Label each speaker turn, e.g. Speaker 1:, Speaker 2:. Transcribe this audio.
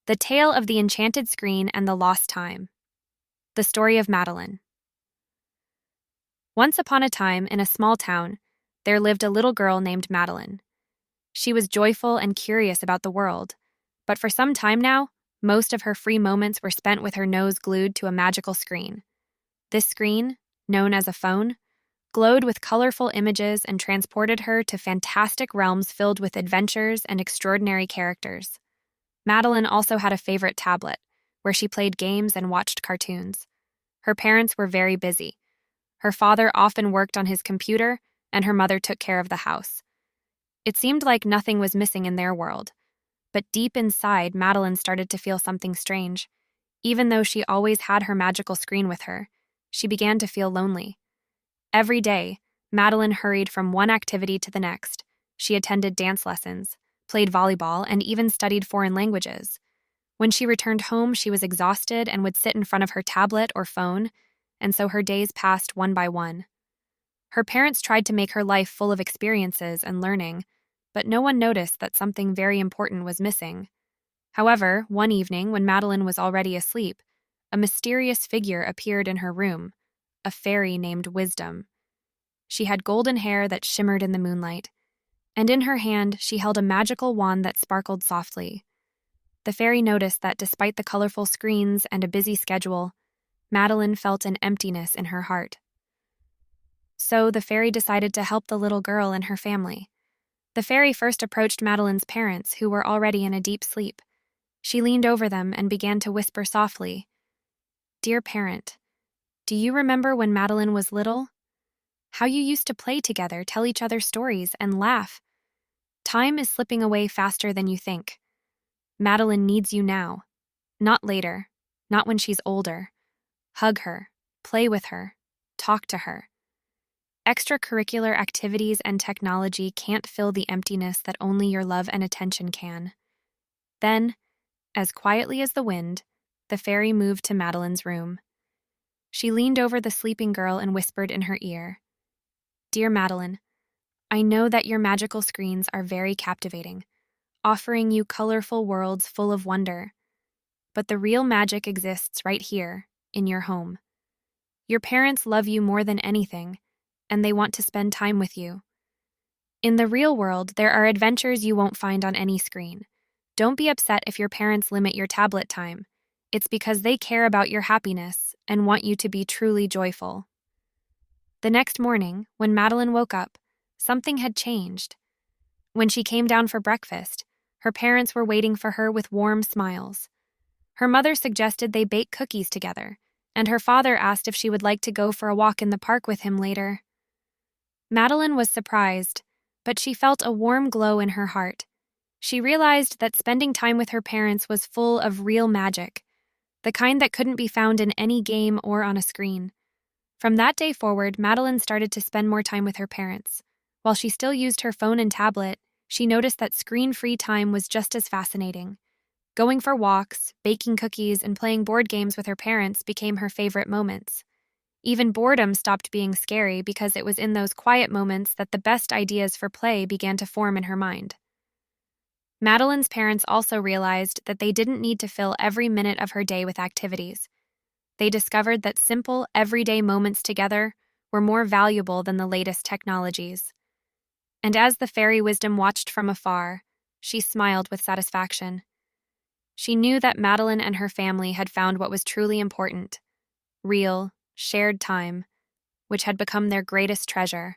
Speaker 1: The Tale of the Enchanted Screen and the Lost Time. The Story of Madeline. Once upon a time, in a small town, there lived a little girl named Madeline. She was joyful and curious about the world, but for some time now, most of her free moments were spent with her nose glued to a magical screen. This screen, known as a phone, glowed with colorful images and transported her to fantastic realms filled with adventures and extraordinary characters. Madeline also had a favorite tablet, where she played games and watched cartoons. Her parents were very busy. Her father often worked on his computer, and her mother took care of the house. It seemed like nothing was missing in their world. But deep inside, Madeline started to feel something strange. Even though she always had her magical screen with her, she began to feel lonely. Every day, Madeline hurried from one activity to the next. She attended dance lessons, played volleyball, and even studied foreign languages. When she returned home, she was exhausted and would sit in front of her tablet or phone, and so her days passed one by one. Her parents tried to make her life full of experiences and learning, but no one noticed that something very important was missing. However, one evening, when Madeline was already asleep, a mysterious figure appeared in her room, a fairy named Wisdom. She had golden hair that shimmered in the moonlight, and in her hand she held a magical wand that sparkled softly. The fairy noticed that despite the colorful screens and a busy schedule, Madeline felt an emptiness in her heart. So the fairy decided to help the little girl and her family. The fairy first approached Madeline's parents, who were already in a deep sleep. She leaned over them and began to whisper softly, "Dear parent, do you remember when Madeline was little? How you used to play together, tell each other stories, and laugh? Time is slipping away faster than you think. Madeline needs you now, not later, not when she's older. Hug her, play with her, talk to her. Extracurricular activities and technology can't fill the emptiness that only your love and attention can." Then, as quietly as the wind, the fairy moved to Madeline's room. She leaned over the sleeping girl and whispered in her ear, "Dear Madeline, I know that your magical screens are very captivating, offering you colorful worlds full of wonder. But the real magic exists right here, in your home. Your parents love you more than anything, and they want to spend time with you. In the real world, there are adventures you won't find on any screen. Don't be upset if your parents limit your tablet time. It's because they care about your happiness and want you to be truly joyful." The next morning, when Madeline woke up, something had changed. When she came down for breakfast, her parents were waiting for her with warm smiles. Her mother suggested they bake cookies together, and her father asked if she would like to go for a walk in the park with him later. Madeline was surprised, but she felt a warm glow in her heart. She realized that spending time with her parents was full of real magic, the kind that couldn't be found in any game or on a screen. From that day forward, Madeline started to spend more time with her parents. While she still used her phone and tablet, she noticed that screen-free time was just as fascinating. Going for walks, baking cookies, and playing board games with her parents became her favorite moments. Even boredom stopped being scary because it was in those quiet moments that the best ideas for play began to form in her mind. Madeline's parents also realized that they didn't need to fill every minute of her day with activities. They discovered that simple, everyday moments together were more valuable than the latest technologies. And as the fairy Wisdom watched from afar, she smiled with satisfaction. She knew that Madeline and her family had found what was truly important: real, shared time, which had become their greatest treasure.